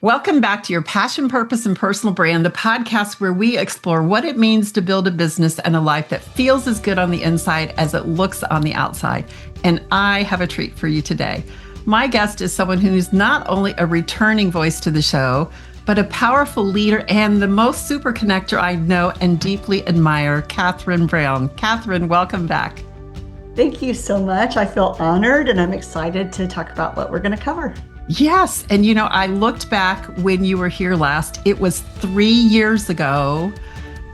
Welcome back to Your Passion, Purpose, and Personal Brand, the podcast where we explore what it means to build a business and a life that feels as good on the inside as it looks on the outside. And I have a treat for you today. My guest is someone who's not only a returning voice to the show, but a powerful leader and the most super connector I know and deeply admire, Catherine Brown. Catherine, welcome back. Thank you so much. I feel honored and I'm excited to talk about what we're going to cover. Yes. And I looked back when you were here last. It was 3 years ago,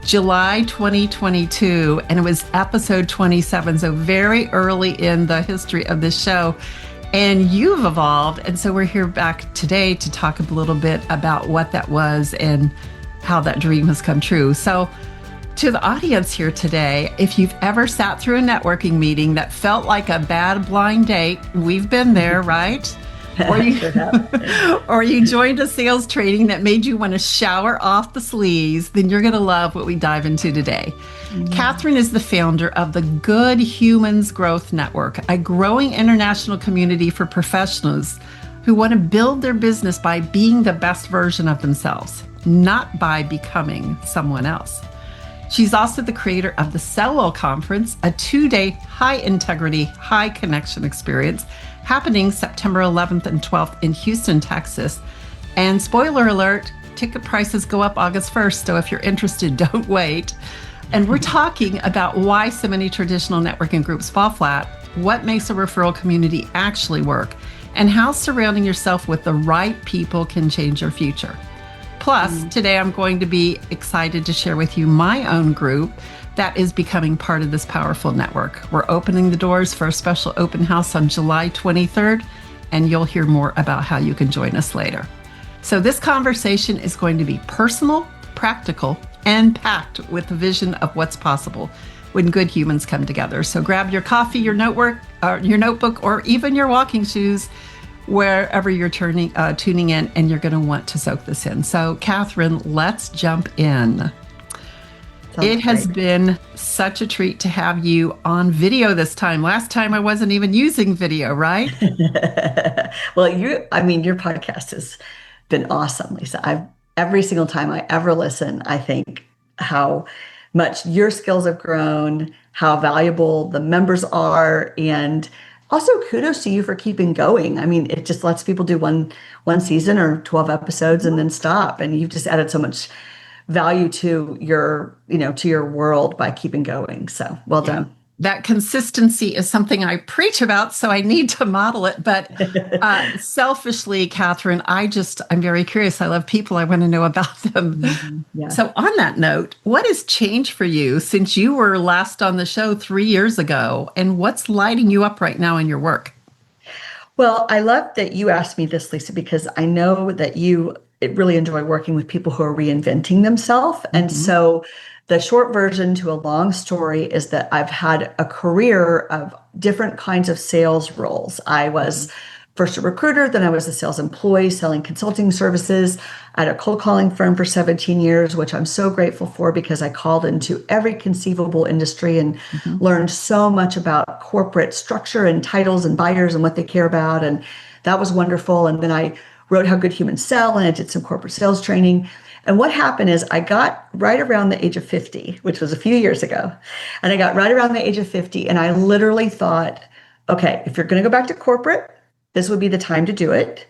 July 2022, and it was episode 27. So very early in the history of this show. And you've evolved. And so we're here back today to talk a little bit about what that was and how that dream has come true. So to the audience here today, if you've ever sat through a networking meeting that felt like a bad blind date, we've been there, right? Or you joined a sales training that made you want to shower off the sleeves, then you're going to love what we dive into today. Mm-hmm. Catherine is the founder of the Good Humans Growth Network, a growing international community for professionals who want to build their business by being the best version of themselves, not by becoming someone else. She's also the creator of the Sell Well Conference, a 2-day high-integrity, high-connection experience happening September 11th and 12th in Houston, Texas. And spoiler alert, ticket prices go up August 1st, so if you're interested, don't wait. And we're talking about why so many traditional networking groups fall flat, what makes a referral community actually work, and how surrounding yourself with the right people can change your future. Plus, today I'm going to be excited to share with you my own group that is becoming part of this powerful network. We're opening the doors for a special open house on July 23rd, and you'll hear more about how you can join us later. So this conversation is going to be personal, practical, and packed with the vision of what's possible when good humans come together. So grab your coffee, your notebook, or even your walking shoes, wherever you're tuning in, and you're going to want to soak this in. So, Catherine, let's jump in. It has been such a treat to have you on video this time. Last time I wasn't even using video, right? Well, your podcast has been awesome, Lisa. Every single time I ever listen, I think how much your skills have grown, how valuable the members are, and also kudos to you for keeping going. I mean, it just lets people do one season or 12 episodes and then stop. And you've just added so much value to your world by keeping going. So well done. That consistency is something I preach about, so I need to model it. But selfishly, Catherine, I'm very curious. I love people. I want to know about them. Mm-hmm. Yeah. So on that note, what has changed for you since you were last on the show 3 years ago? And what's lighting you up right now in your work? Well, I love that you asked me this, Lisa, because I know that you really enjoy working with people who are reinventing themselves. Mm-hmm. And so the short version to a long story is that I've had a career of different kinds of sales roles. I was first a recruiter, then I was a sales employee selling consulting services at a cold calling firm for 17 years, which I'm so grateful for because I called into every conceivable industry and learned so much about corporate structure and titles and buyers and what they care about. And that was wonderful. And then I wrote How Good Humans Sell, and I did some corporate sales training. And what happened is I got right around the age of 50, which was a few years ago. And I got right around the age of 50, and I literally thought, okay, if you're going to go back to corporate, this would be the time to do it.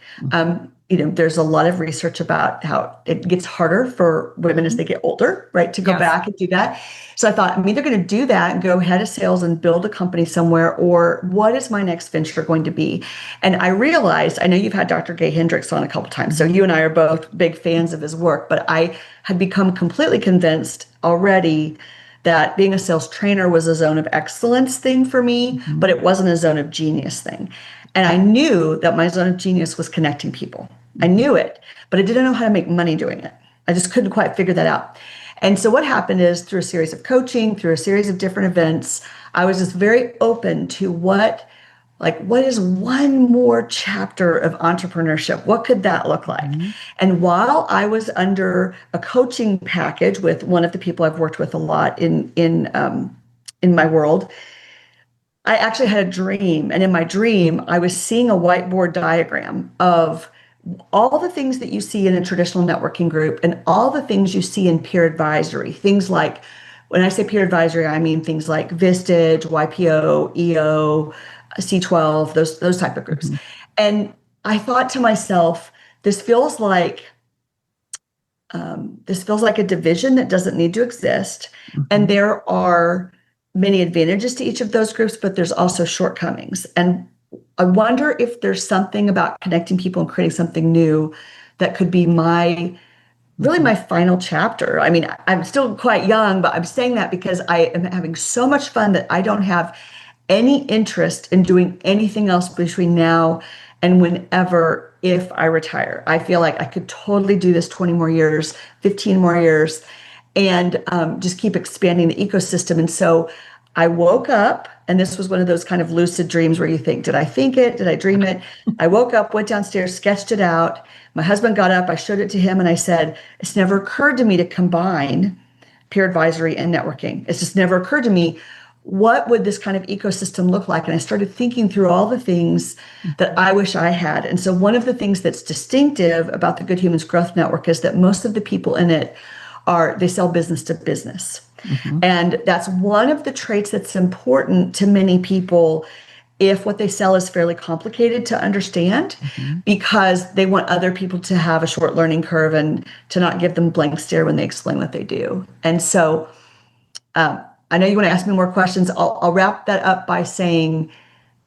There's a lot of research about how it gets harder for women as they get older, right, to go back and do that. So I thought, I'm either going to do that and go head of sales and build a company somewhere, or what is my next venture going to be? And I realized, I know you've had Dr. Gay Hendricks on a couple of times, so you and I are both big fans of his work, but I had become completely convinced already that being a sales trainer was a zone of excellence thing for me, but it wasn't a zone of genius thing. And I knew that my zone of genius was connecting people. I knew it, but I didn't know how to make money doing it. I just couldn't quite figure that out. And so what happened is, through a series of coaching, through a series of different events, I was just very open to what is one more chapter of entrepreneurship? What could that look like? Mm-hmm. And while I was under a coaching package with one of the people I've worked with a lot in my world, I actually had a dream. And in my dream, I was seeing a whiteboard diagram of all the things that you see in a traditional networking group and all the things you see in peer advisory, things like, when I say peer advisory, I mean things like Vistage, YPO, EO, C12, those type of groups. Mhm. And I thought to myself, this feels like a division that doesn't need to exist. And Mhm. there are many advantages to each of those groups, but there's also shortcomings. And I wonder if there's something about connecting people and creating something new that could be really Mhm. my final chapter. I mean, I'm still quite young, but I'm saying that because I am having so much fun that I don't have any interest in doing anything else between now and whenever, if I retire. I feel like I could totally do this 20 more years, 15 more years, and just keep expanding the ecosystem. And so I woke up, and this was one of those kind of lucid dreams where you think, did I think it? Did I dream it? I woke up, went downstairs, sketched it out. My husband got up, I showed it to him, and I said, it's never occurred to me to combine peer advisory and networking. It's just never occurred to me, what would this kind of ecosystem look like? And I started thinking through all the things that I wish I had. And so one of the things that's distinctive about the Good Humans Growth Network is that most of the people in it they sell business to business. Mhm. And that's one of the traits that's important to many people if what they sell is fairly complicated to understand, Mhm. because they want other people to have a short learning curve and to not give them blank stare when they explain what they do. And so um, I know you want to ask me more questions. I'll wrap that up by saying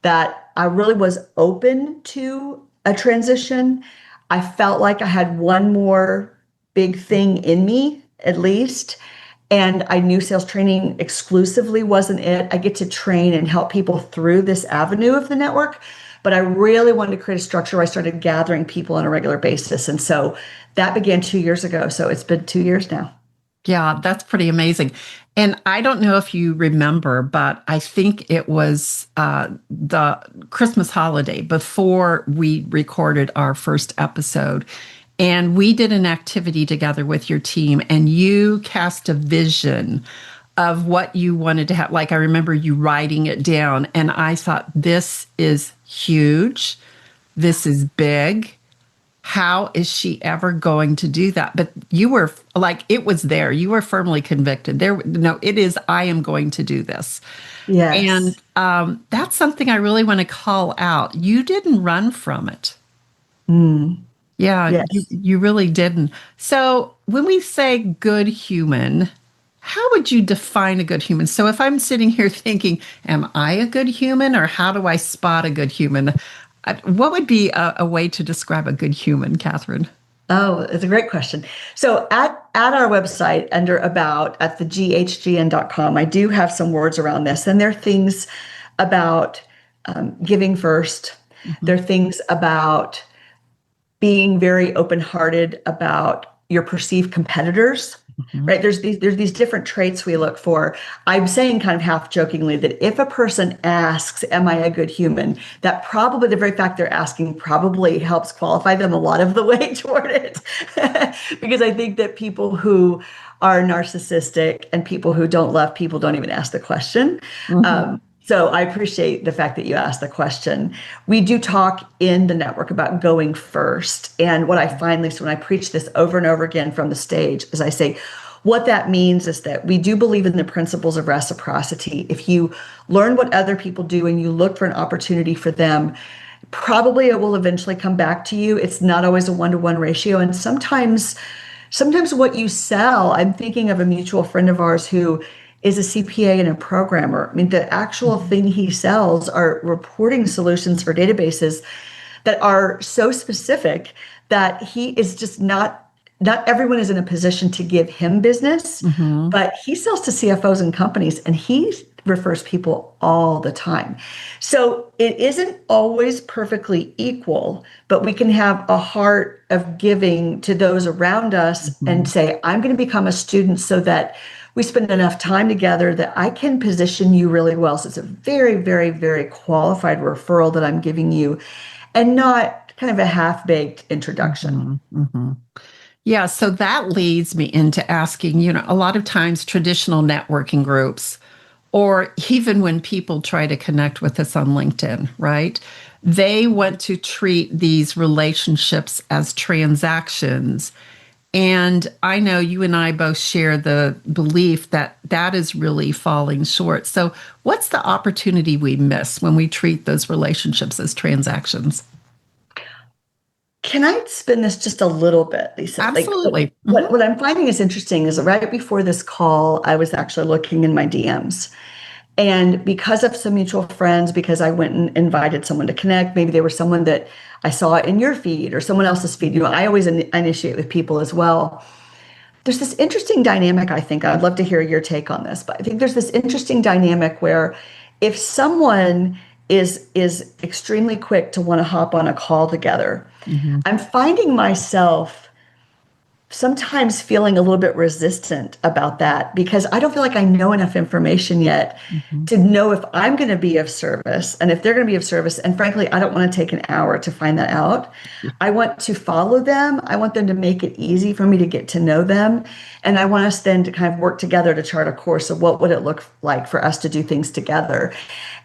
that I really was open to a transition. I felt like I had one more big thing in me, at least. And I knew sales training exclusively wasn't it. I get to train and help people through this avenue of the network. But I really wanted to create a structure where I started gathering people on a regular basis. And so that began 2 years ago. So it's been 2 years now. Yeah, that's pretty amazing. And I don't know if you remember, but I think it was the Christmas holiday before we recorded our first episode. And we did an activity together with your team, and you cast a vision of what you wanted to have. Like, I remember you writing it down, and I thought, this is huge. This is big. How is she ever going to do that? But you were like, it was there. You were firmly convicted. There, no, it is, I am going to do this. Yes. And that's something I really want to call out. You didn't run from it. Mm, Yeah, yes. you really didn't. So when we say good human, how would you define a good human? So if I'm sitting here thinking, am I a good human, or how do I spot a good human? What would be a way to describe a good human, Catherine? Oh, it's a great question. So at our website under about at the ghgn.com, I do have some words around this. And there are things about giving first. Mhm. There are things about being very open-hearted about your perceived competitors, Mhm. right? There's these different traits we look for. I'm saying kind of half jokingly that if a person asks, am I a good human, that probably the very fact they're asking probably helps qualify them a lot of the way toward it. Because I think that people who are narcissistic and people who don't love people don't even ask the question. Mhm. So I appreciate the fact that you asked the question. We do talk in the network about going first. And what I find, Lisa, when I preach this over and over again from the stage, is I say, what that means is that we do believe in the principles of reciprocity. If you learn what other people do and you look for an opportunity for them, probably it will eventually come back to you. It's not always a one-to-one ratio. And sometimes what you sell, I'm thinking of a mutual friend of ours who is a CPA and a programmer. I mean, the actual Mhm. thing he sells are reporting solutions for databases that are so specific that he is just not everyone is in a position to give him business, Mhm. but he sells to CFOs and companies and he refers people all the time. So it isn't always perfectly equal, but we can have a heart of giving to those around us and Mhm. say, I'm going to become a student so that we spend enough time together that I can position you really well. So it's a very, very, very qualified referral that I'm giving you and not kind of a half-baked introduction. Mhm. Mhm. Yeah, so that leads me into asking, a lot of times traditional networking groups, or even when people try to connect with us on LinkedIn, right? they want to treat these relationships as transactions. And I know you and I both share the belief that that is really falling short. So, what's the opportunity we miss when we treat those relationships as transactions? Can I spin this just a little bit, Lisa? Like Absolutely. what I'm finding is interesting is right before this call, I was actually looking in my DMs. And because of some mutual friends, because I went and invited someone to connect, maybe they were someone that I saw in your feed or someone else's feed. I always initiate with people as well. There's this interesting dynamic, I think. I'd love to hear your take on this, but I think there's this interesting dynamic where if someone is extremely quick to want to hop on a call together, Mm-hmm. I'm finding myself sometimes feeling a little bit resistant about that because I don't feel like I know enough information yet Mm-hmm. to know if I'm going to be of service and if they're going to be of service. And frankly, I don't want to take an hour to find that out. I want to follow them. I want them to make it easy for me to get to know them. And I want us then to kind of work together to chart a course of what would it look like for us to do things together.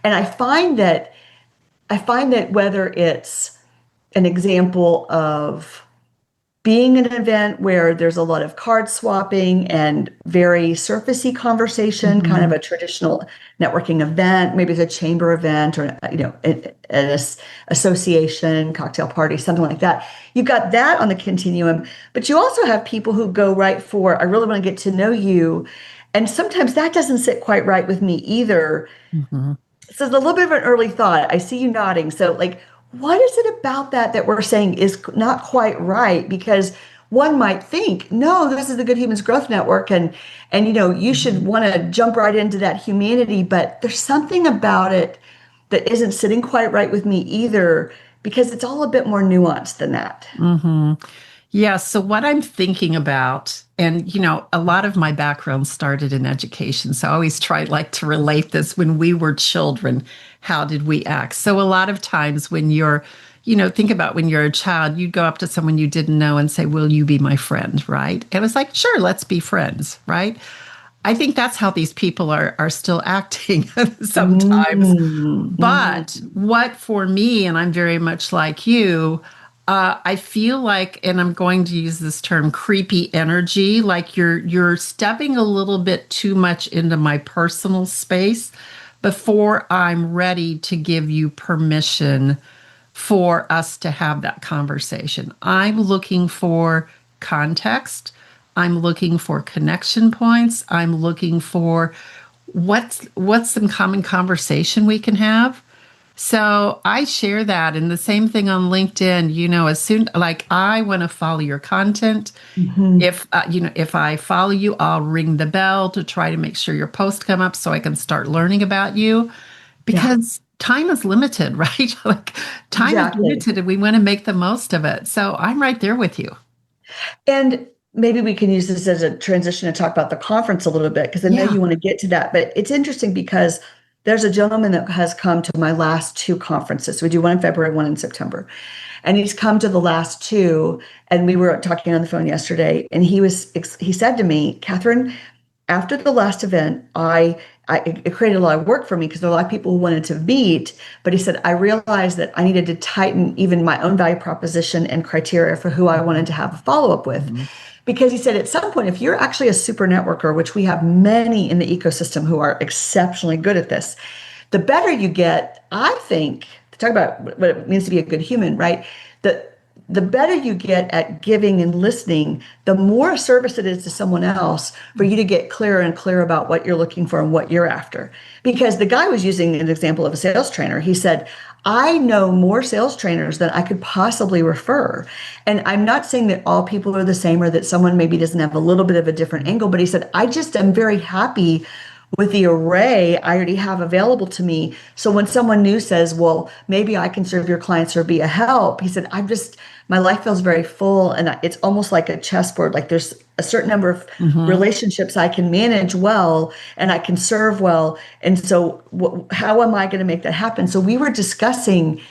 And I find that whether it's an example of being an event where there's a lot of card swapping and very surfacey conversation, kind of Mm-hmm. a traditional networking event, maybe it's a chamber event or an association, cocktail party, something like that. You've got that on the continuum, but you also have people who go right for, I really want to get to know you. And sometimes that doesn't sit quite right with me either. Mm-hmm. So it's a little bit of an early thought. I see you nodding. So, like, what is it about that we're saying is not quite right? Because one might think, no, this is the Good Humans Growth Network, and you should want to jump right into that humanity. But there's something about it that isn't sitting quite right with me either, because it's all a bit more nuanced than that. Mm-hmm. Yeah. So, what I'm thinking about, and a lot of my background started in education. So, I always try like to relate this when we were children. How did we act? So, a lot of times when think about when you're a child, you'd go up to someone you didn't know and say, "Will you be my friend?" Right? And it was like, "Sure, let's be friends." Right? I think that's how these people are still acting sometimes. But Mm-hmm. what for me, and I'm very much like you, I feel like, and I'm going to use this term, creepy energy. Like you're stepping a little bit too much into my personal space before I'm ready to give you permission for us to have that conversation. I'm looking for context. I'm looking for connection points. I'm looking for what's some common conversation we can have. So I share that, and the same thing on LinkedIn. As soon like I want to follow your content. Mm-hmm. If I follow you, I'll ring the bell to try to make sure your posts come up so I can start learning about you, Yeah, because time is limited, right? Like time is exactly. limited, and we want to make the most of it. So I'm right there with you. And maybe we can use this as a transition to talk about the conference a little bit, because I know Yeah. you want to get to that. But it's interesting because there's a gentleman that has come to my last two conferences. We do one in February, one in September. And he's come to the last two. And we were talking on the phone yesterday, and he said to me, Catherine, after the last event, it created a lot of work for me because there are a lot of people who wanted to meet. But he said, I realized that I needed to tighten even my own value proposition and criteria for who I wanted to have a follow up with. Mhm. Because he said, at some point, if you're actually a super networker, which we have many in the ecosystem who are exceptionally good at this, the better you get, I think, to talk about what it means to be a good human, right? The the better you get at giving and listening, the more service it is to someone else for you to get clearer and clearer about what you're looking for and what you're after. Because the guy was using an example of a sales trainer. He said, I know more sales trainers than I could possibly refer. And I'm not saying that all people are the same or that someone maybe doesn't have a little bit of a different angle, but he said, I just am very happy with the array I already have available to me. So when someone new says, well, maybe I can serve your clients or be a help, he said, my life feels very full. And it's almost like a chessboard. Like there's a certain number of Mhm. relationships I can manage well and I can serve well. And so how am I going to make that happen? So we were discussing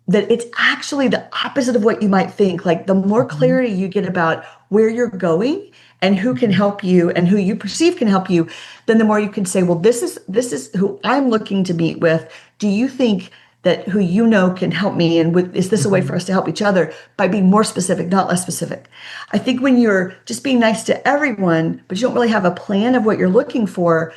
that it's actually the opposite of what you might think. Like the more Mhm. clarity you get about where you're going and who can Mhm. help you and who you perceive can help you, then the more you can say, well, this is who I'm looking to meet with. Do you think that who you know can help me, and is this a way for us to help each other by being more specific, not less specific. I think when you're just being nice to everyone, but you don't really have a plan of what you're looking for,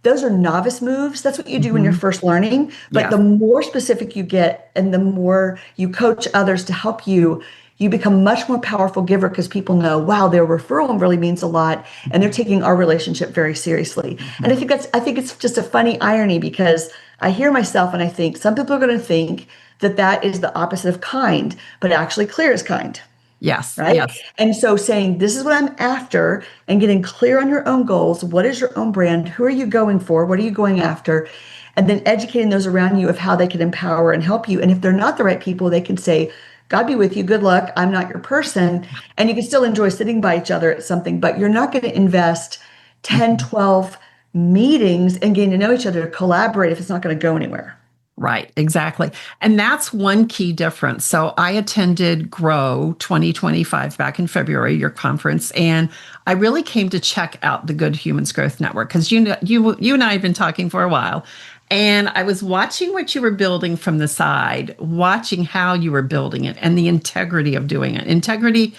those are novice moves. That's what you do when you're first learning. But Yeah. the more specific you get and the more you coach others to help you, you become much more powerful giver because people know, wow, their referral really means a lot and they're taking our relationship very seriously. And I think it's just a funny irony because I hear myself and I think some people are going to think that that is the opposite of kind, but actually clear is kind. Yes. Right. Yes. And so saying, this is what I'm after, and getting clear on your own goals. What is your own brand? Who are you going for? What are you going after? And then educating those around you of how they can empower and help you. And if they're not the right people, they can say, God be with you. Good luck. I'm not your person. And you can still enjoy sitting by each other at something, but you're not going to invest 10, Mhm. 12 meetings and getting to know each other to collaborate if it's not going to go anywhere. Right, exactly. And that's one key difference. So I attended Grow 2025 back in February, your conference, and I really came to check out the Good Humans Growth Network because you and I have been talking for a while. And I was watching what you were building from the side, watching how you were building it and the integrity of doing it. Integrity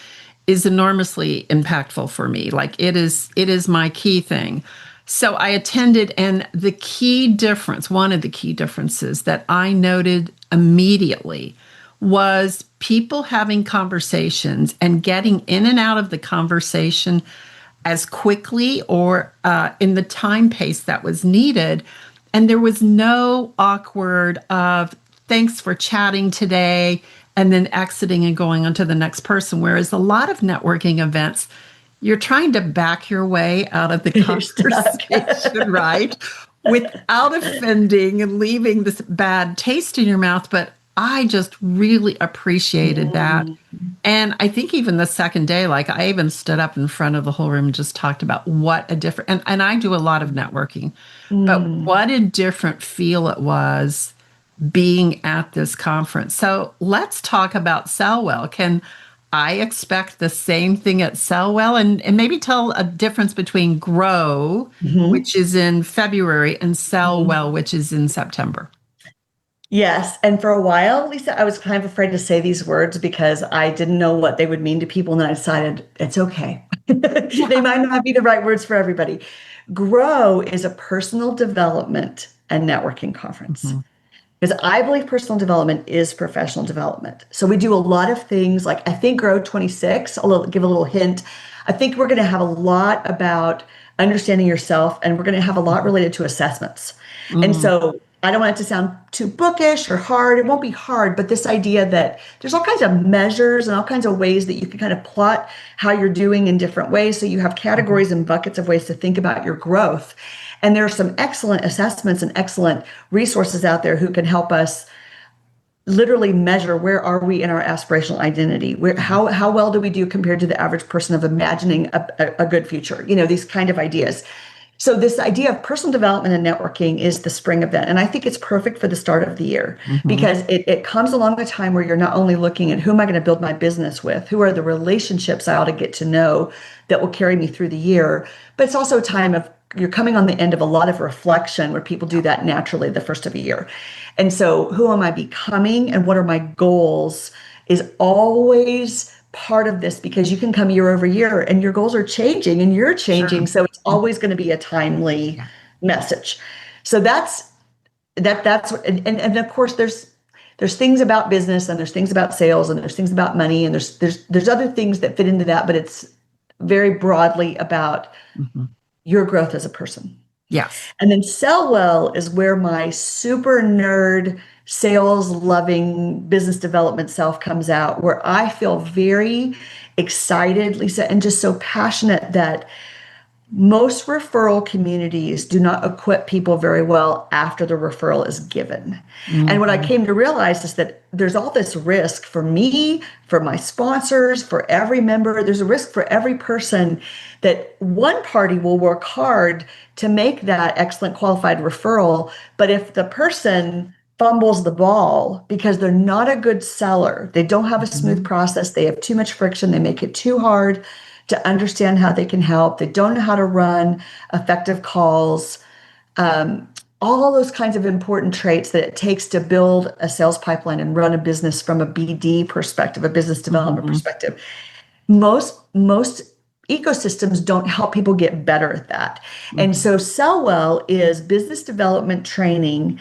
is enormously impactful for me. Like it is my key thing. So I attended, and the key difference, one of the key differences that I noted immediately was people having conversations and getting in and out of the conversation as quickly or in the time pace that was needed. And there was no awkward of thanks for chatting today and then exiting and going on to the next person. Whereas a lot of networking events, you're trying to back your way out of the You're stuck. conversation, right? Without offending and leaving this bad taste in your mouth. But I just really appreciated that. Mm, And I think even the second day, like I even stood up in front of the whole room and just talked about what a different, and I do a lot of networking, but mm. what a different feel it was being at this conference. So let's talk about Sellwell. Can I expect the same thing at Sellwell? And maybe tell a difference between Grow, Mhm. which is in February, and Mhm. Sellwell, which is in September. Yes. And for a while, Lisa, I was kind of afraid to say these words because I didn't know what they would mean to people. And then I decided it's okay. They Yeah. might not be the right words for everybody. Grow is a personal development and networking conference. Mhm. Because I believe personal development is professional development. So we do a lot of things like I think Grow 26, give a little hint. I think we're going to have a lot about understanding yourself, and we're going to have a lot related to assessments. And Mhm. so I don't want it to sound too bookish or hard. It won't be hard, but this idea that there's all kinds of measures and all kinds of ways that you can kind of plot how you're doing in different ways. So you have Mhm. categories and buckets of ways to think about your growth. And there are some excellent assessments and excellent resources out there who can help us literally measure where are we in our aspirational identity, where how well do we do compared to the average person of imagining a good future, these kind of ideas. So this idea of personal development and networking is the spring event, and I think it's perfect for the start of the year Mhm. because it comes along a time where you're not only looking at who am I going to build my business with, who are the relationships I ought to get to know that will carry me through the year, but it's also a time of you're coming on the end of a lot of reflection where people do that naturally the first of a year. And so, who am I becoming and what are my goals is always part of this because you can come year over year and your goals are changing and you're changing. Sure. So, it's always going to be a timely Yeah. message. So, and of course, there's things about business and there's things about sales and there's things about money and there's other things that fit into that, but it's very broadly about Mhm. your growth as a person. Yes. And then sell well is where my super nerd, sales loving business development self comes out, where I feel very excited, Lisa, and just so passionate that most referral communities do not equip people very well after the referral is given. And what I Mhm. came to realize is that there's all this risk for me, for my sponsors, for every member. There's a risk for every person that one party will work hard to make that excellent qualified referral. But if the person fumbles the ball because they're not a good seller, they don't have a smooth Mhm. process, they have too much friction, they make it too hard to understand how they can help. They don't know how to run effective calls. Um, all those kinds of important traits that it takes to build a sales pipeline and run a business from a BD perspective, a business development perspective. Most ecosystems don't help people get better at that. And so Sell Well is business development training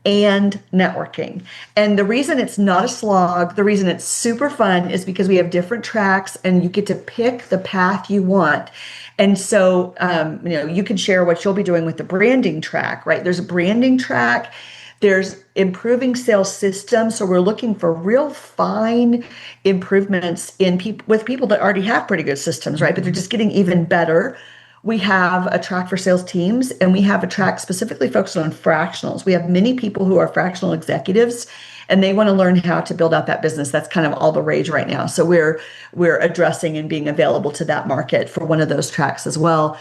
and networking. And the reason it's not a slog, the reason it's super fun is because we have different tracks and you get to pick the path you want. And so, you can share what you'll be doing with the branding track, right? There's a branding track. There's improving sales systems. So we're looking for real fine improvements in with people that already have pretty good systems, right? But they're just getting even better. We have a track for sales teams, and we have a track specifically focused on fractionals. We have many people who are fractional executives, and they want to learn how to build out that business. That's kind of all the rage right now. So we're addressing and being available to that market for one of those tracks as well.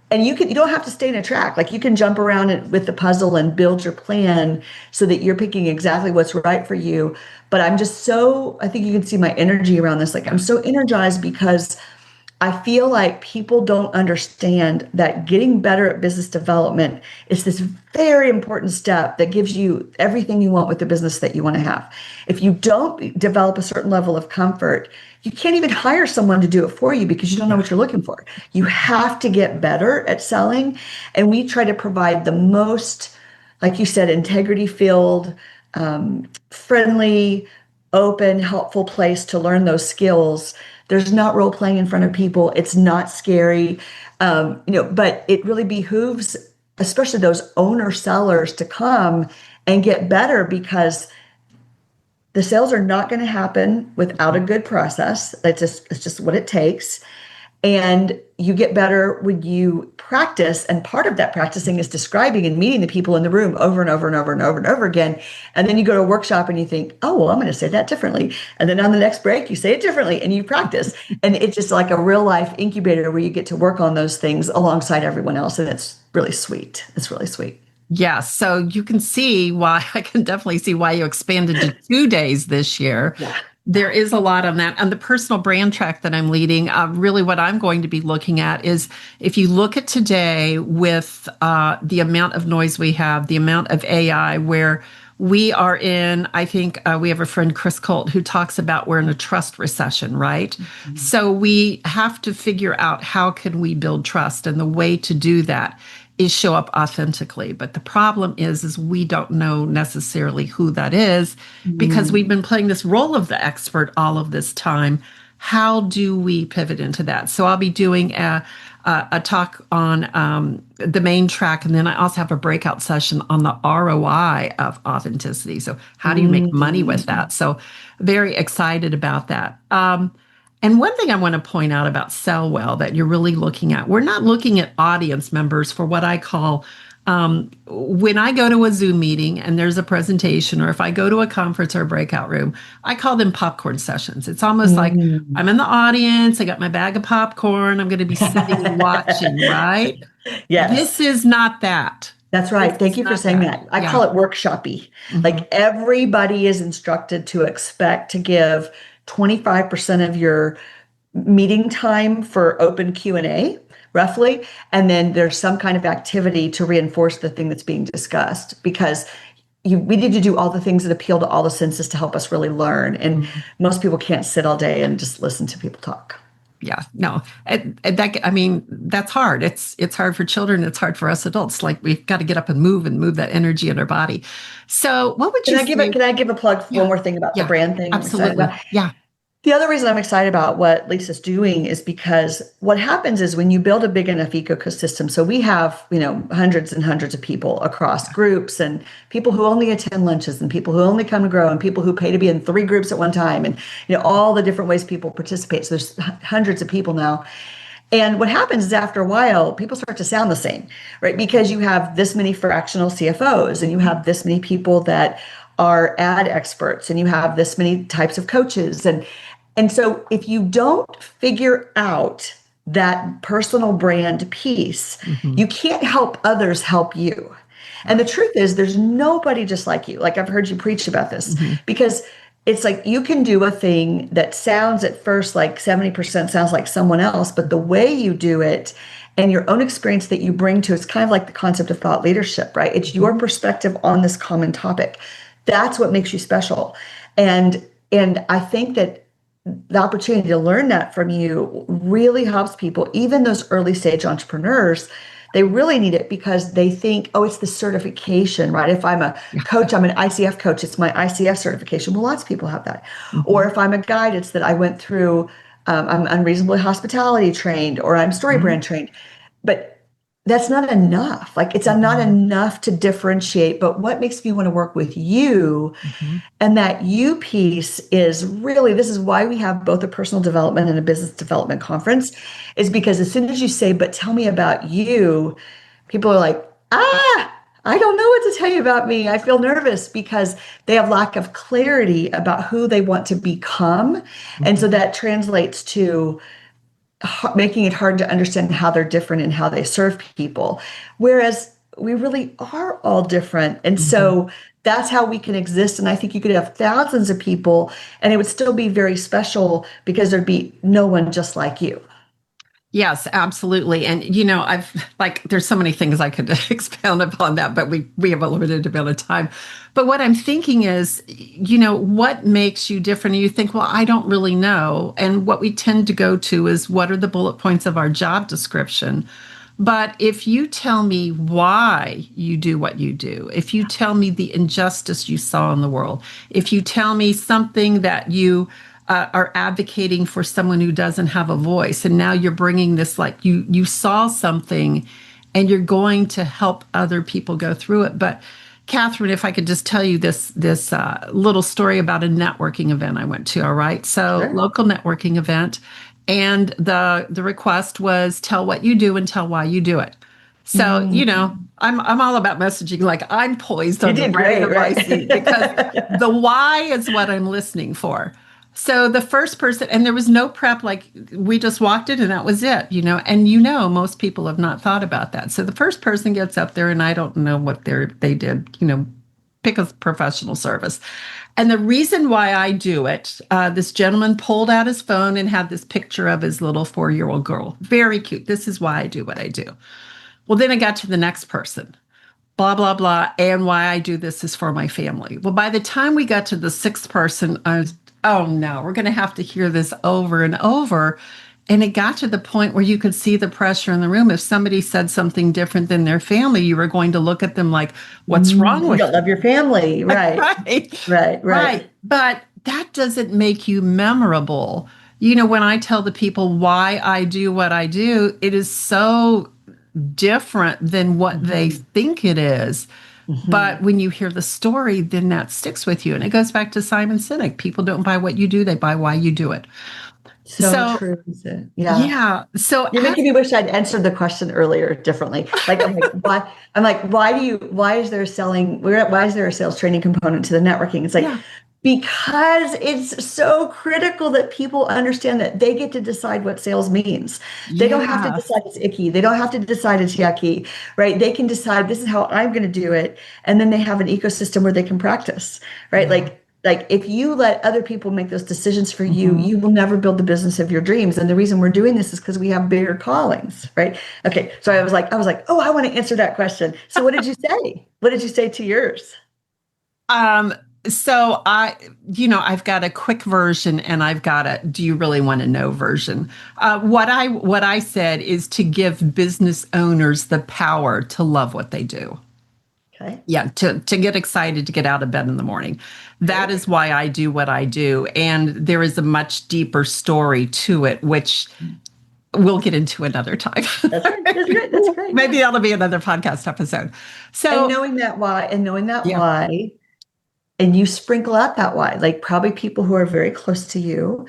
And you don't have to stay in a track. Like, you can jump around with the puzzle and build your plan so that you're picking exactly what's right for you. But I think you can see my energy around this. Like, I'm so energized because I feel like people don't understand that getting better at business development is this very important step that gives you everything you want with the business that you want to have. If you don't develop a certain level of comfort, you can't even hire someone to do it for you because you don't know what you're looking for. You have to get better at selling. And we try to provide the most, like you said, integrity-filled, friendly, open, helpful place to learn those skills. There's not role playing in front of people. It's not scary, but it really behooves, especially those owner sellers, to come and get better, because the sales are not going to happen without a good process. It's just what it takes. And you get better when you practice. And part of that practicing is describing and meeting the people in the room over and over and over and over and over again. And then you go to a workshop and you think, oh, well, I'm going to say that differently. And then on the next break, you say it differently and you practice. And it's just like a real life incubator where you get to work on those things alongside everyone else. And it's really sweet. It's really sweet. Yeah, so you can see why, I can definitely see why you expanded to 2 days this year. Yeah. There is a lot on that. On the personal brand track that I'm leading, really what I'm going to be looking at is, if you look at today with the amount of noise we have, the amount of AI, where we are in, I think we have a friend, Chris Colt, who talks about we're in a trust recession, right? Mm-hmm. So we have to figure out how can we build trust, and the way to do that is show up authentically. But the problem is we don't know necessarily who that is, because we've been playing this role of the expert all of this time. How do we pivot into that? So I'll be doing a talk on the main track, and then I also have a breakout session on the ROI of authenticity. So how do you make money with that? So very excited about that. And one thing I want to point out about Sell Well that you're really looking at, we're not looking at audience members for what I call, when I go to a Zoom meeting and there's a presentation, or if I go to a conference or a breakout room, I call them popcorn sessions. It's almost like I'm in the audience, I got my bag of popcorn, I'm going to be sitting and watching, right? Yes. This is not that. That's right. Thank you for saying that. I call it workshoppy. Mm-hmm. Like, everybody is instructed to expect to give 25% of your meeting time for open Q&A, roughly. And then there's some kind of activity to reinforce the thing that's being discussed, because we need to do all the things that appeal to all the senses to help us really learn. And most people can't sit all day and just listen to people talk. Yeah, no, that's hard. It's hard for children. It's hard for us adults. Like, we've got to get up and move that energy in our body. So what would you say? Can I give a plug for one more thing about the brand thing? Absolutely. Yeah. The other reason I'm excited about what Lisa's doing is because what happens is when you build a big enough ecosystem, so we have, hundreds and hundreds of people across groups, and people who only attend lunches, and people who only come to grow, and people who pay to be in 3 groups at one time, and all the different ways people participate. So there's hundreds of people now. And what happens is, after a while, people start to sound the same, right? Because you have this many fractional CFOs, and you have this many people that are ad experts, and you have this many types of coaches. And so if you don't figure out that personal brand piece, you can't help others help you. And the truth is, there's nobody just like you. Like, I've heard you preach about this, because it's like, you can do a thing that sounds at first like 70% sounds like someone else, but the way you do it and your own experience that you bring to it's kind of like the concept of thought leadership, right? It's your perspective on this common topic. That's what makes you special. And I think that the opportunity to learn that from you really helps people, even those early stage entrepreneurs. They really need it because they think, oh, it's the certification, right? If I'm a coach, I'm an ICF coach, it's my ICF certification. Well, lots of people have that. Or if I'm a guide, it's that I went through, I'm unreasonably hospitality trained, or I'm story brand trained. But that's not enough. Like it's not enough to differentiate. But what makes me want to work with you, and that you piece is really, this is why we have both a personal development and a business development conference, is because as soon as you say, but tell me about you, people are like, I don't know what to tell you about me. I feel nervous because they have lack of clarity about who they want to become. And so that translates to making it hard to understand how they're different and how they serve people. Whereas we really are all different. And so that's how we can exist. And I think you could have thousands of people and it would still be very special because there'd be no one just like you. Yes, absolutely. And there's so many things I could expound upon that, but we have a limited amount of time. But what I'm thinking is, what makes you different? And you think, well, I don't really know. And what we tend to go to is what are the bullet points of our job description? But if you tell me why you do what you do, if you tell me the injustice you saw in the world, if you tell me something that you are advocating for someone who doesn't have a voice, and now you're bringing this, like you saw something and you're going to help other people go through it. But Catherine, if I could just tell you this little story about a networking event I went to. All right, so Sure. local networking event, and the request was tell what you do and tell why you do it. So, I'm all about messaging. Like I'm poised on the right of my seat because the why is what I'm listening for. So the first person, and there was no prep, like we just walked in and that was it, and most people have not thought about that. So the first person gets up there and I don't know what they did, pick a professional service. And the reason why I do it, this gentleman pulled out his phone and had this picture of his little 4-year-old girl. Very cute. This is why I do what I do. Well, then I got to the next person, blah, blah, blah. And why I do this is for my family. Well, by the time we got to the sixth person, I was, oh no, we're going to have to hear this over and over. And it got to the point where you could see the pressure in the room. If somebody said something different than their family, you were going to look at them like, what's wrong with you? Don't love your family. Right. Right. But that doesn't make you memorable. When I tell the people why I do what I do, it is so different than what they think it is. But when you hear the story, then that sticks with you. And it goes back to Simon Sinek. People don't buy what you do, they buy why you do it. So true. Yeah. Yeah. So you're making me wish I'd answered the question earlier differently. Like, why is there a sales training component to the networking? It's like, because it's so critical that people understand that they get to decide what sales means. They don't have to decide it's icky. They don't have to decide it's yucky, right? They can decide this is how I'm going to do it. And then they have an ecosystem where they can practice, right? Like if you let other people make those decisions for you, you will never build the business of your dreams. And the reason we're doing this is because we have bigger callings, right? Okay. So I was like, oh, I want to answer that question. So what did you say? What did you say to yours? So I've got a quick version and I've got a do you really want to know version. What I said is to give business owners the power to love what they do. Okay. Yeah, to get excited to get out of bed in the morning. That is why I do what I do. And there is a much deeper story to it, which we'll get into another time. That's right. That's great. Maybe that'll be another podcast episode. So and knowing that why, and you sprinkle out that why, like probably people who are very close to you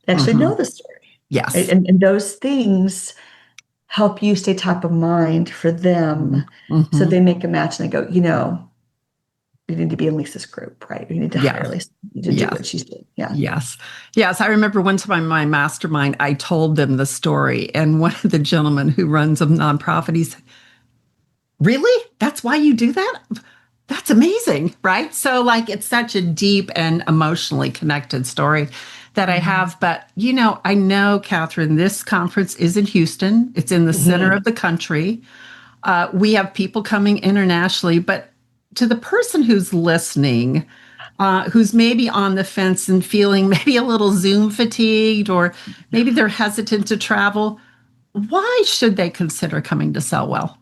actually know the story. Yes. Right? And those things help you stay top of mind for them. So they make a match and they go, you need to be in Lisa's group, right? You need to hire Lisa to do what she's doing. Yeah. Yes. I remember one time in my mastermind, I told them the story. And one of the gentlemen who runs a nonprofit, he said, really? That's why you do that? That's amazing, right? So like it's such a deep and emotionally connected story. that I have. But, I know, Catherine, this conference is in Houston. It's in the center of the country. We have people coming internationally, but to the person who's listening, who's maybe on the fence and feeling maybe a little Zoom fatigued, or maybe they're hesitant to travel, why should they consider coming to Sell Well?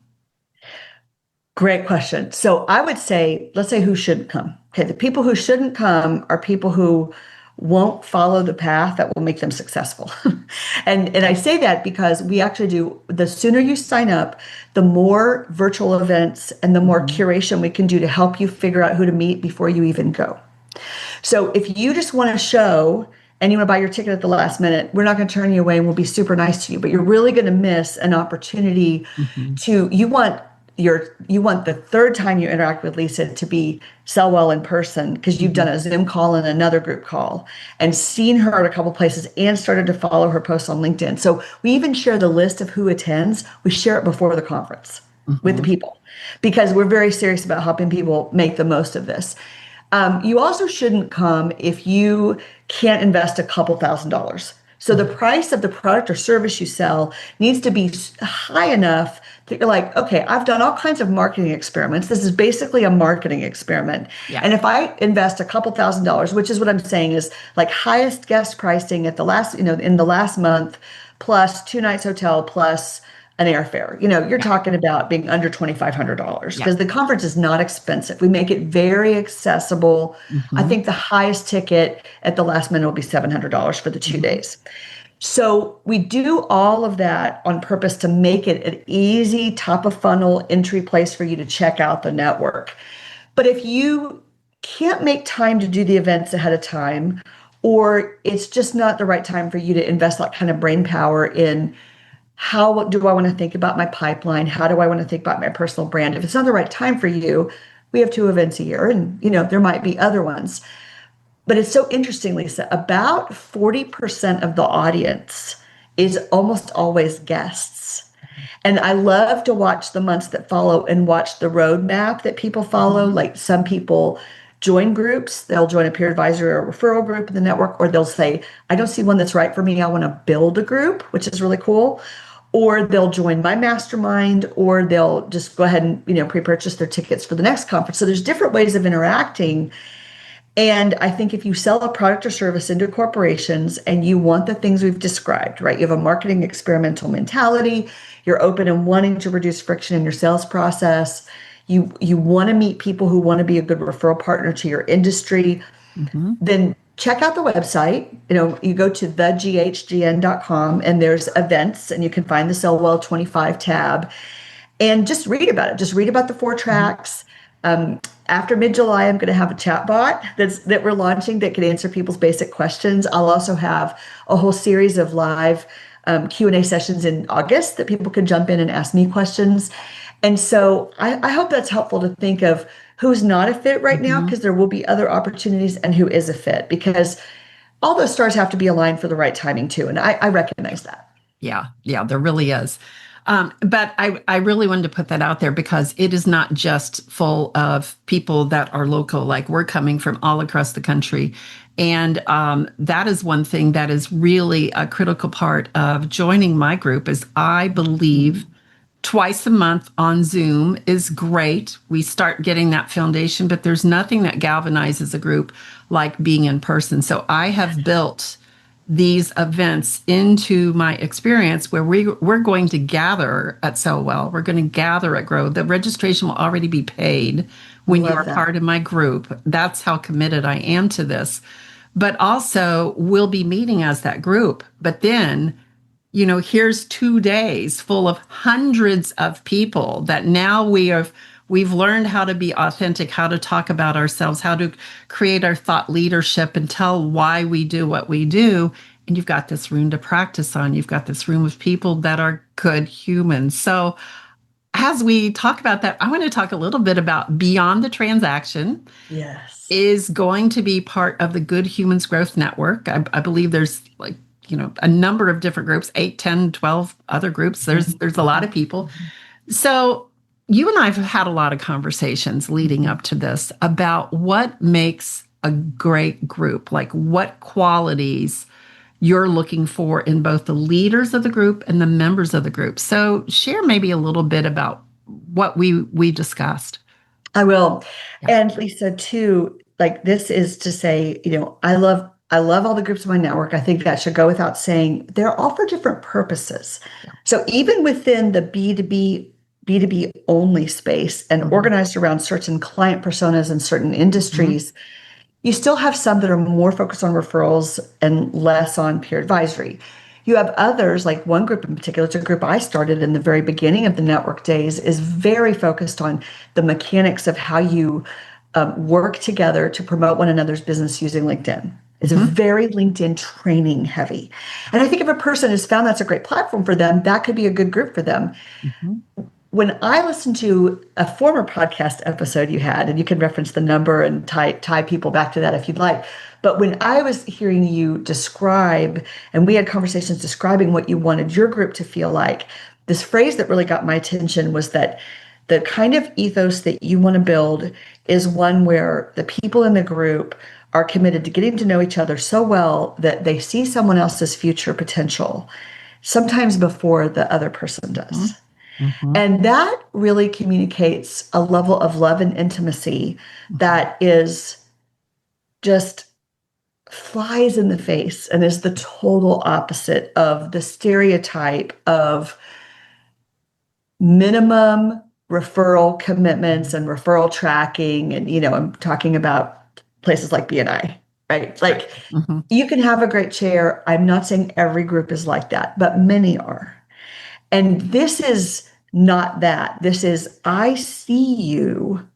Great question. So I would say, let's say who shouldn't come. Okay, the people who shouldn't come are people who won't follow the path that will make them successful. And I say that because we actually do, the sooner you sign up, the more virtual events and the more curation we can do to help you figure out who to meet before you even go. So if you just want to show and you want to buy your ticket at the last minute, we're not going to turn you away and we'll be super nice to you, but you're really going to miss an opportunity to, you want the third time you interact with Lisa to be Sell Well in person, because you've done a Zoom call and another group call and seen her at a couple places and started to follow her posts on LinkedIn. So we even share the list of who attends. We share it before the conference with the people, because we're very serious about helping people make the most of this. You also shouldn't come if you can't invest a couple $1,000s. So the price of the product or service you sell needs to be high enough that you're like, okay, I've done all kinds of marketing experiments. This is basically a marketing experiment. Yeah. And if I invest a couple $1,000s, which is what I'm saying is like highest guest pricing at the last, in the last month, plus 2 nights hotel, plus an airfare, you're talking about being under $2,500, because the conference is not expensive. We make it very accessible. I think the highest ticket at the last minute will be $700 for the 2 days. So we do all of that on purpose to make it an easy top of funnel entry place for you to check out the network. But if you can't make time to do the events ahead of time, or it's just not the right time for you to invest that kind of brain power in how do I want to think about my pipeline? How do I want to think about my personal brand? If it's not the right time for you, we have 2 events a year, and there might be other ones. But it's so interesting, Lisa, about 40% of the audience is almost always guests. And I love to watch the months that follow and watch the roadmap that people follow. Like some people join groups, they'll join a peer advisor or a referral group in the network, or they'll say, I don't see one that's right for me. I want to build a group, which is really cool. Or they'll join my mastermind, or they'll just go ahead and, pre-purchase their tickets for the next conference. So there's different ways of interacting. And I think if you sell a product or service into corporations and you want the things we've described, right? You have a marketing experimental mentality, you're open and wanting to reduce friction in your sales process. You want to meet people who want to be a good referral partner to your industry, then check out the website. You go to theghgn.com and there's events, and you can find the Sell Well 25 tab and just read about it. Just read about the 4 tracks. After mid-July, I'm going to have a chat bot that we're launching that can answer people's basic questions. I'll also have a whole series of live Q&A sessions in August that people can jump in and ask me questions. And so I hope that's helpful to think of who's not a fit right now, because there will be other opportunities, and who is a fit, because all those stars have to be aligned for the right timing too. And I recognize that. Yeah, there really is. But I really wanted to put that out there, because it is not just full of people that are local. Like, we're coming from all across the country. And that is one thing that is really a critical part of joining my group, is I believe twice a month on Zoom is great. We start getting that foundation, but there's nothing that galvanizes a group like being in person. So I have built these events into my experience where we're going to gather at Sell Well. We're going to gather at Grow. The registration will already be paid when you are part of my group. That's how committed I am to this. But also, we'll be meeting as that group. But then, here's 2 days full of hundreds of people that now we've learned how to be authentic, how to talk about ourselves, how to create our thought leadership and tell why we do what we do. And you've got this room to practice on. You've got this room of people that are good humans. So as we talk about that, I want to talk a little bit about Beyond the Transaction. Yes. Is going to be part of the Good Humans Growth Network. I believe there's a number of different groups, 8, 10, 12 other groups. There's a lot of people. So you and I have had a lot of conversations leading up to this about what makes a great group, like what qualities you're looking for in both the leaders of the group and the members of the group. So share maybe a little bit about what we discussed. I will. Yeah. And Lisa, too, like this is to say, I love all the groups in my network. I think that should go without saying. They're all for different purposes. Yeah. So even within the B2B only space and organized around certain client personas and certain industries, you still have some that are more focused on referrals and less on peer advisory. You have others, like one group in particular, it's a group I started in the very beginning of the network days, is very focused on the mechanics of how you work together to promote one another's business using LinkedIn. It's very LinkedIn training heavy. And I think if a person has found that's a great platform for them, that could be a good group for them. When I listened to a former podcast episode you had, and you can reference the number and tie people back to that if you'd like. But when I was hearing you describe, and we had conversations describing what you wanted your group to feel like, this phrase that really got my attention was that the kind of ethos that you want to build is one where the people in the group are committed to getting to know each other so well that they see someone else's future potential, sometimes before the other person does. And that really communicates a level of love and intimacy that is just flies in the face and is the total opposite of the stereotype of minimum referral commitments and referral tracking. And, I'm talking about places like BNI, right? Like you can have a great chair. I'm not saying every group is like that, but many are. And this is not that. This is, I see you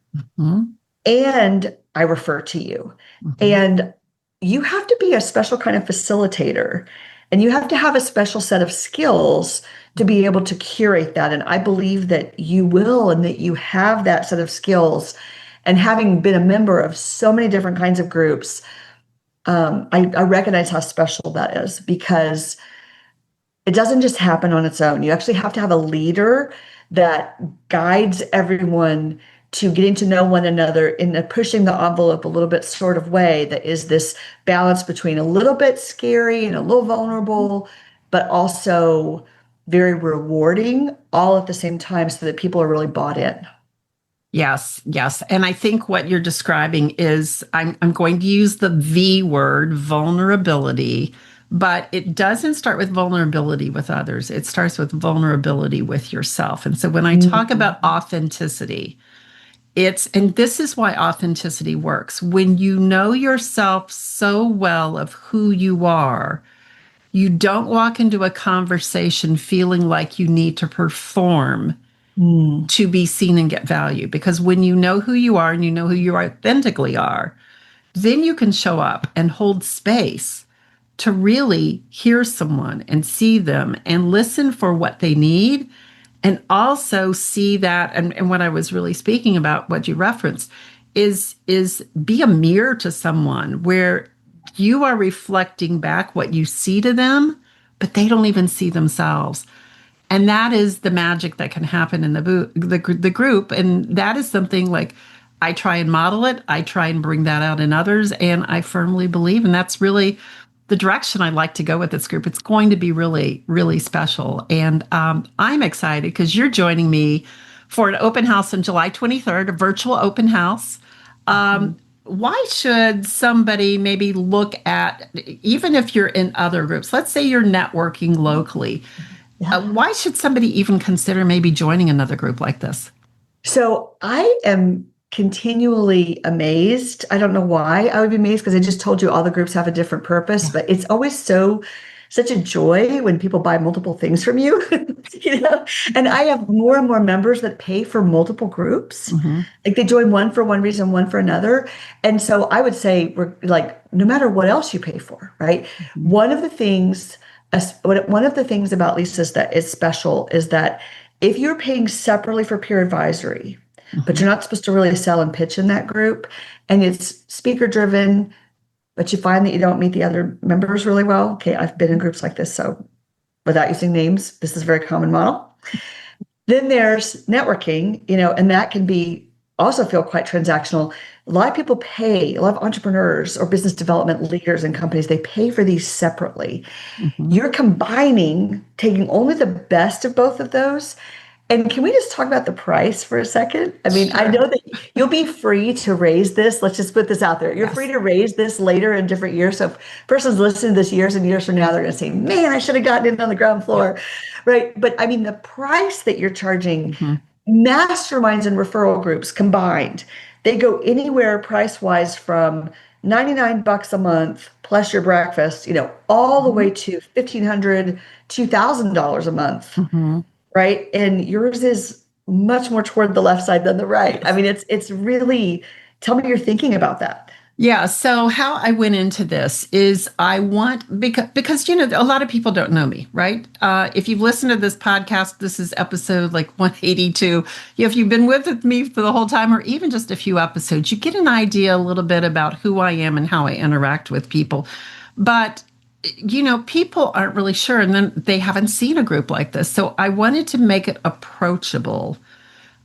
and I refer to you. And you have to be a special kind of facilitator, and you have to have a special set of skills to be able to curate that. And I believe that you will, and that you have that set of skills. And having been a member of so many different kinds of groups, I recognize how special that is, because it doesn't just happen on its own. You actually have to have a leader that guides everyone to getting to know one another in a pushing the envelope a little bit sort of way that is this balance between a little bit scary and a little vulnerable, but also very rewarding all at the same time, so that people are really bought in. Yes, yes. And I think what you're describing is, I'm going to use the V word, vulnerability, but it doesn't start with vulnerability with others. It starts with vulnerability with yourself. And so when I talk about authenticity, and this is why authenticity works. When you know yourself so well of who you are, you don't walk into a conversation feeling like you need to perform to be seen and get value. Because when you know who you are and you know who you authentically are, then you can show up and hold space to really hear someone and see them and listen for what they need. And also see that, and what I was really speaking about, what you referenced, is be a mirror to someone where you are reflecting back what you see to them, but they don't even see themselves. And that is the magic that can happen in the group. And that is something like I try and model it. I try and bring that out in others. And I firmly believe, and that's really the direction I'd like to go with this group. It's going to be really, really special. And I'm excited because you're joining me for an open house on July 23rd, a virtual open house. Why should somebody maybe look at, even if you're in other groups, let's say you're networking locally, why should somebody even consider maybe joining another group like this? So I am continually amazed. I don't know why I would be amazed, because I just told you all the groups have a different purpose, but it's always such a joy when people buy multiple things from you, and I have more and more members that pay for multiple groups. Like they join one for one reason, one for another. And so I would say, we're like, no matter what else you pay for, right? One of the things about Lisa's that is special is that if you're paying separately for peer advisory, but you're not supposed to really sell and pitch in that group, and it's speaker driven, but you find that you don't meet the other members really well. Okay, I've been in groups like this, so without using names, this is a very common model. Then there's networking, and that can be also feel quite transactional. A lot of people pay, a lot of entrepreneurs or business development leaders in companies, they pay for these separately. Mhm. You're combining, taking only the best of both of those. And can we just talk about the price for a second? I mean, I Sure. know that you'll be free to raise this. Let's just put this out there. You're free Yes. to raise this later in different years. So if a person's listening to this years and years from now, they're going to say, man, I should have gotten in on the ground Yeah. floor. Right. But I mean, the price that you're charging Mhm. masterminds and referral groups combined, they go anywhere price wise from 99 bucks a month plus your breakfast, all the way Mhm. to 1,500, $2,000 a month, Mhm. right? And yours is much more toward the left side than the right. I mean, it's really, tell me you're thinking about that. Yeah. So how I went into this is I want because a lot of people don't know me, right? If you've listened to this podcast, this is episode like 182. If you've been with me for the whole time, or even just a few episodes, you get an idea a little bit about who I am and how I interact with people. But people aren't really sure, and then they haven't seen a group like this. So I wanted to make it approachable.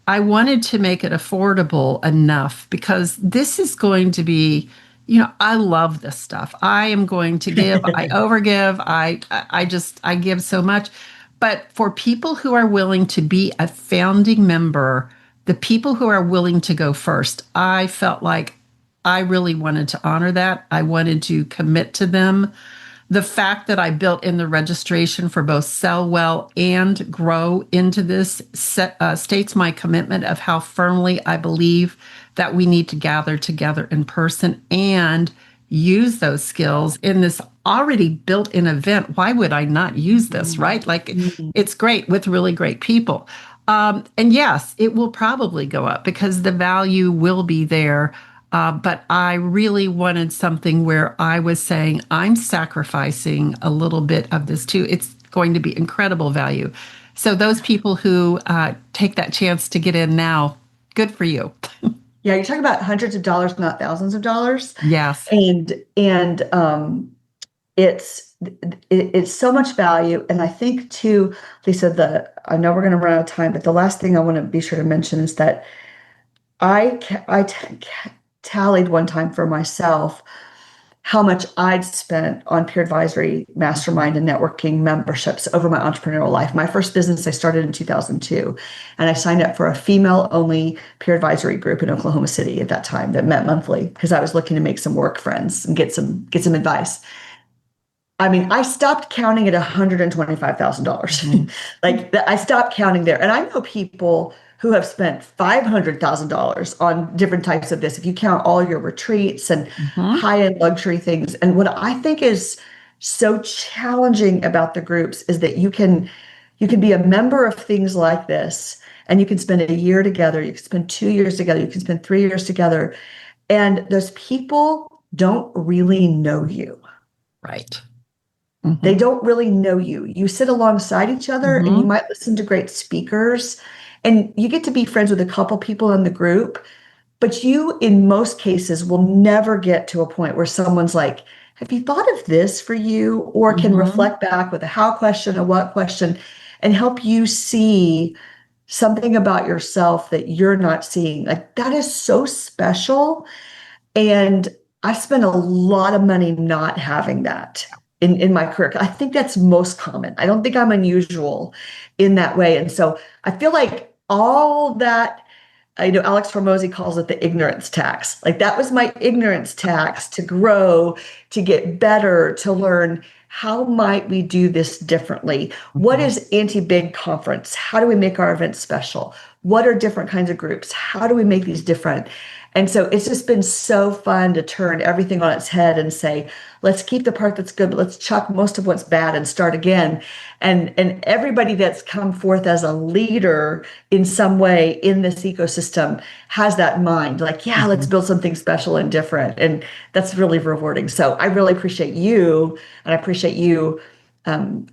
I wanted to make it affordable enough because this is going to be, I love this stuff. I am going to give, I overgive, I give so much. But for people who are willing to be a founding member, the people who are willing to go first, I felt like I really wanted to honor that. I wanted to commit to them. The fact that I built in the registration for both Sell Well and Grow into this states my commitment of how firmly I believe that we need to gather together in person and use those skills in this already built in event. Why would I not use this, right? Like Mhm. it's great with really great people. And yes, it will probably go up because the value will be there. But I really wanted something where I was saying, I'm sacrificing a little bit of this too. It's going to be incredible value. So, those people who take that chance to get in now, good for you. Yeah, you're talking about hundreds of dollars, not thousands of dollars. Yes. And it's it's so much value. And I think too, Lisa, I know we're going to run out of time, but the last thing I want to be sure to mention is that I tallied one time for myself how much I'd spent on peer advisory, mastermind, and networking memberships over my entrepreneurial life. My first business I started in 2002, and I signed up for a female-only peer advisory group in Oklahoma City at that time that met monthly because I was looking to make some work friends and get some advice. I mean, I stopped counting at $125,000. Mhm. I stopped counting there. And I know people who have spent $500,000 on different types of this, if you count all your retreats and Mhm. high-end luxury things. And what I think is so challenging about the groups is that you can be a member of things like this and you can spend a year together, you can spend 2 years together, you can spend 3 years together, and those people don't really know you. Right. They Mhm. don't really know you. You sit alongside each other and you Mhm. might listen to great speakers and you get to be friends with a couple people in the group, but you, in most cases, will never get to a point where someone's like, have you thought of this for you? Or can Mhm. reflect back with a how question, a what question, and help you see something about yourself that you're not seeing. Like that is so special. And I spent a lot of money not having that in my career. I think that's most common. I don't think I'm unusual in that way. And so I feel like all that, Alex Hormozy calls it the ignorance tax. Like that was my ignorance tax to grow, to get better, to learn how might we do this differently? What Mhm. is anti-big conference? How do we make our events special? What are different kinds of groups? How do we make these different? And so it's just been so fun to turn everything on its head and say, let's keep the part that's good, but let's chuck most of what's bad and start again. And everybody that's come forth as a leader in some way in this ecosystem has that mind. Like, yeah, let's Mhm. build something special and different. And that's really rewarding. So I really appreciate you, and I appreciate you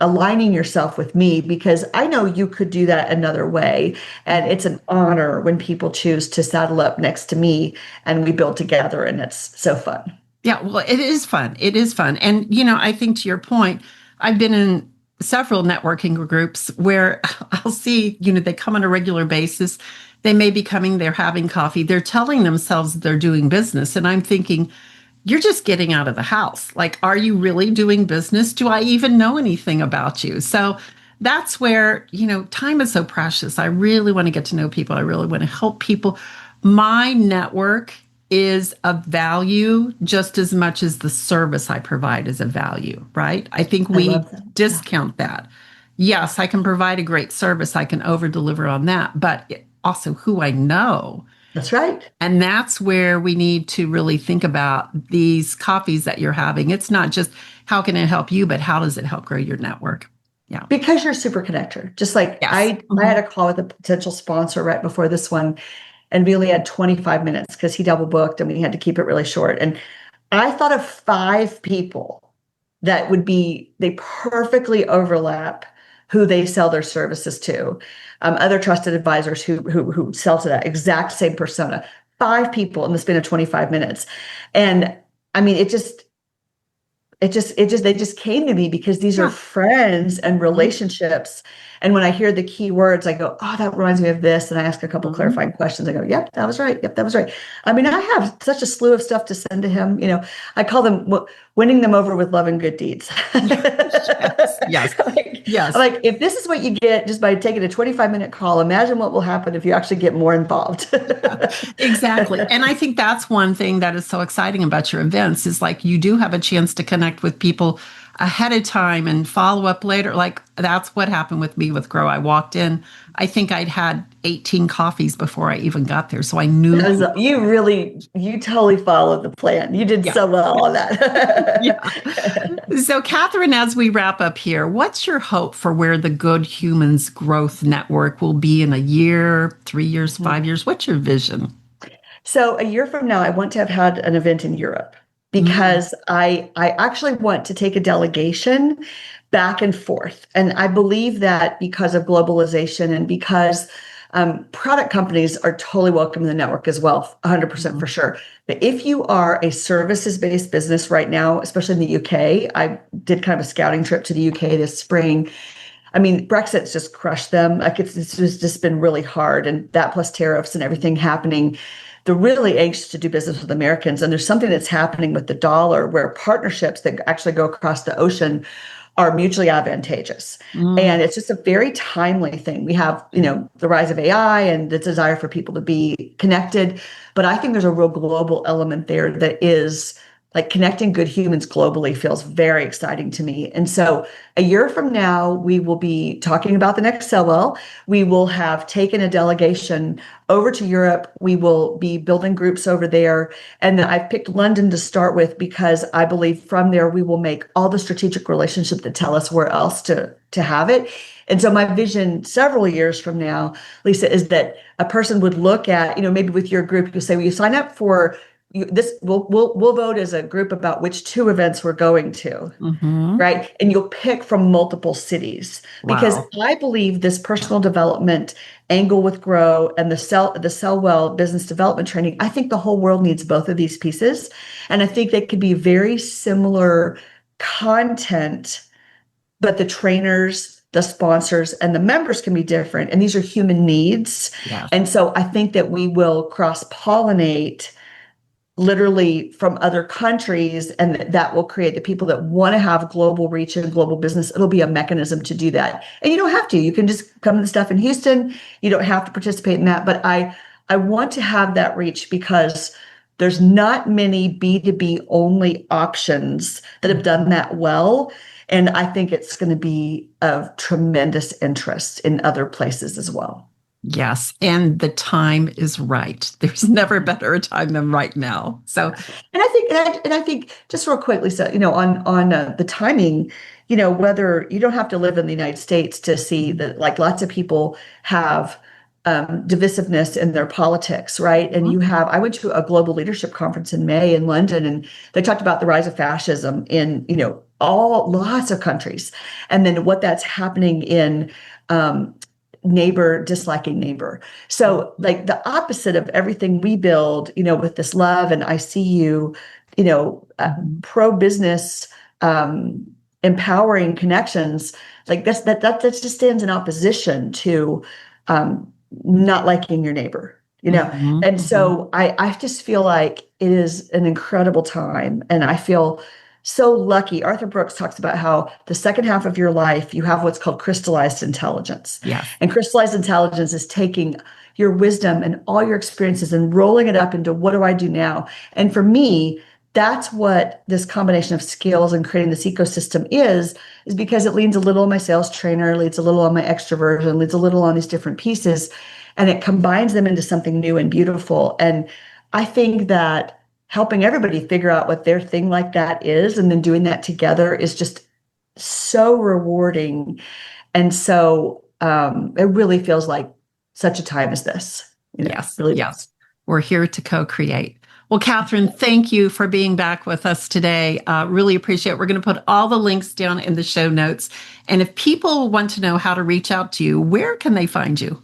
aligning yourself with me because I know you could do that another way. And it's an honor when people choose to saddle up next to me and we build together, and it's so fun. Yeah, well, it is fun. It is fun. And, I think to your point, I've been in several networking groups where I'll see, they come on a regular basis. They may be coming, they're having coffee, they're telling themselves they're doing business. And I'm thinking, you're just getting out of the house. Like, are you really doing business? Do I even know anything about you? So that's where, time is so precious. I really want to get to know people. I really want to help people. My network is of value just as much as the service I provide is of value, right? I think I we love that. Yeah, discount that. Yes, I can provide a great service. I can over deliver on that, but also who I know. that's right. And that's where we need to really think about these coffees that you're having. It's not just how can it help you, but how does it help grow your network? Yeah. Because you're a super connector. Just like Yes. I had a call with a potential sponsor right before this one, and we only had 25 minutes because he double booked and we had to keep it really short. And I thought of five people that they perfectly overlap who they sell their services to. Other trusted advisors who sell to that exact same persona. Five people in the span of 25 minutes. And I mean, they just came to me because these are Yeah. friends and relationships. And when I hear the key words, I go, oh, that reminds me of this. And I ask a couple Mhm. clarifying questions. I go, yep, that was right. Yep, that was right. I mean, I have such a slew of stuff to send to him. I call them winning them over with love and good deeds. Yes. Yes. I'm Yes. like, if this is what you get just by taking a 25-minute call, imagine what will happen if you actually get more involved. Exactly. And I think that's one thing that is so exciting about your events is like you do have a chance to connect with people ahead of time and follow up later. Like that's what happened with me with Grow. I walked in, I think I'd had 18 coffees before I even got there. So I knew people. You totally followed the plan. You did Yeah. so well on Yeah. that. So, Catherine, as we wrap up here, what's your hope for where the Good Humans Growth Network will be in a year, 3 years, 5 years? What's your vision? So a year from now, I want to have had an event in Europe Mm, because I actually want to take a delegation back and forth. And I believe that because of globalization and because product companies are totally welcome in the network as well, 100% for mhm. sure. But if you are a services-based business right now, especially in the UK, I did kind of a scouting trip to the UK this spring. I mean, Brexit's just crushed them. Like it's just been really hard, and that plus tariffs and everything happening. They're really anxious to do business with Americans, and there's something that's happening with the dollar where partnerships that actually go across the ocean are mutually advantageous. Mm, And it's just a very timely thing. We have, the rise of AI and the desire for people to be connected, but I think there's a real global element there that is like connecting good humans globally feels very exciting to me. And so a year from now, we will be talking about the next Sell. We will have taken a delegation over to Europe. We will be building groups over there. And then I've picked London to start with because I believe from there we will make all the strategic relationships that tell us where else to have it. And so my vision several years from now, Lisa, is that a person would look at, maybe with your group, you say, well, you sign up for this, we'll vote as a group about which two events we're going to, mhm. right? And you'll pick from multiple cities because Wow. I believe this personal development angle with Grow and the Sell Well business development training. I think the whole world needs both of these pieces, and I think they could be very similar content, but the trainers, the sponsors, and the members can be different, and these are human needs. Yes. And so I think that we will cross pollinate literally from other countries, and that will create the people that want to have global reach and global business. It'll be a mechanism to do that, and you don't have to. You can just come to the stuff in Houston. You don't have to participate in that, but I want to have that reach because there's not many B2B only options that have done that well, and I think it's going to be of tremendous interest in other places as well. Yes. And the time is right. There's never better a time than right now. So, And I think just real quickly, so on the timing, whether you don't have to live in the United States to see that, like lots of people have divisiveness in their politics, right? And I went to a global leadership conference in May in London, and they talked about the rise of fascism in all lots of countries, and then what that's happening in um, neighbor disliking neighbor. So like the opposite of everything we build, with this love and I see you, mhm. pro business, um, empowering connections, like that just stands in opposition to not liking your neighbor, you know? Mhm, And mhm. so I just feel like it is an incredible time. And I feel so lucky. Arthur Brooks talks about how the second half of your life, you have what's called crystallized intelligence. Yes. And crystallized intelligence is taking your wisdom and all your experiences and rolling it up into what do I do now? And for me, that's what this combination of skills and creating this ecosystem is because it leans a little on my sales trainer, leads a little on my extroversion, leads a little on these different pieces, and it combines them into something new and beautiful. And I think that helping everybody figure out what their thing like that is and then doing that together is just so rewarding. And so it really feels like such a time as this, Yes. really Yes. does. We're here to co-create. Well, Catherine, thank you for being back with us today. Really appreciate it. We're going to put all the links down in the show notes. And if people want to know how to reach out to you, where can they find you?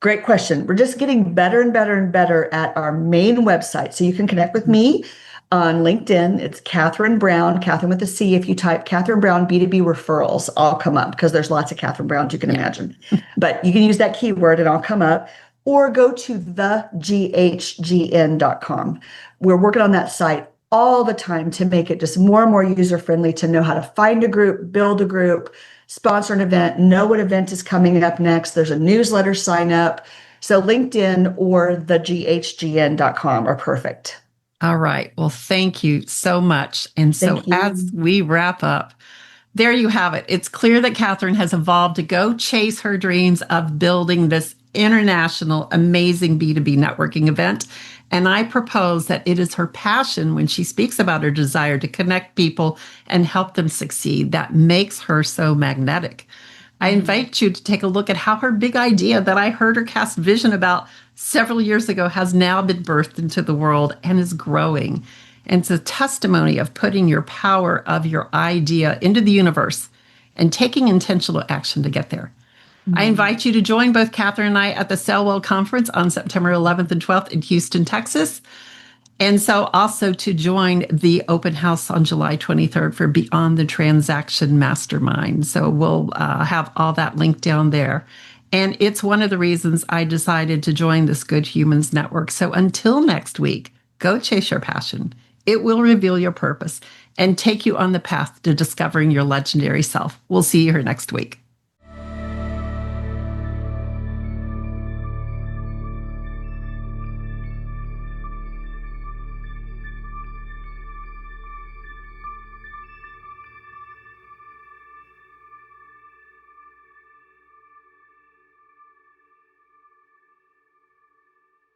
Great question. We're just getting better and better and better at our main website. So you can connect with me on LinkedIn. It's Catherine Brown, Catherine with a C. If you type Catherine Brown B2B referrals, I'll come up because there's lots of Catherine Browns you can Yeah. imagine. But you can use that keyword and I'll come up. Or go to theghgn.com. We're working on that site all the time to make it just more and more user friendly, to know how to find a group, build a group, sponsor an event, know what event is coming up next. There's a newsletter sign up. So LinkedIn or theghgn.com are perfect. All right. Well, thank you so much. And so Thank as you. we wrap up, there you have it. It's clear that Catherine has evolved to go chase her dreams of building this international, amazing B2B networking event. And I propose that it is her passion when she speaks about her desire to connect people and help them succeed that makes her so magnetic. I invite you to take a look at how her big idea that I heard her cast vision about several years ago has now been birthed into the world and is growing. And it's a testimony of putting your power of your idea into the universe and taking intentional action to get there. I invite you to join both Catherine and I at the Sellwell Conference on September 11th and 12th in Houston, Texas. And so also to join the open house on July 23rd for Beyond the Transaction Mastermind. So we'll have all that linked down there. And it's one of the reasons I decided to join this Good Humans Network. So until next week, go chase your passion. It will reveal your purpose and take you on the path to discovering your legendary self. We'll see you here next week.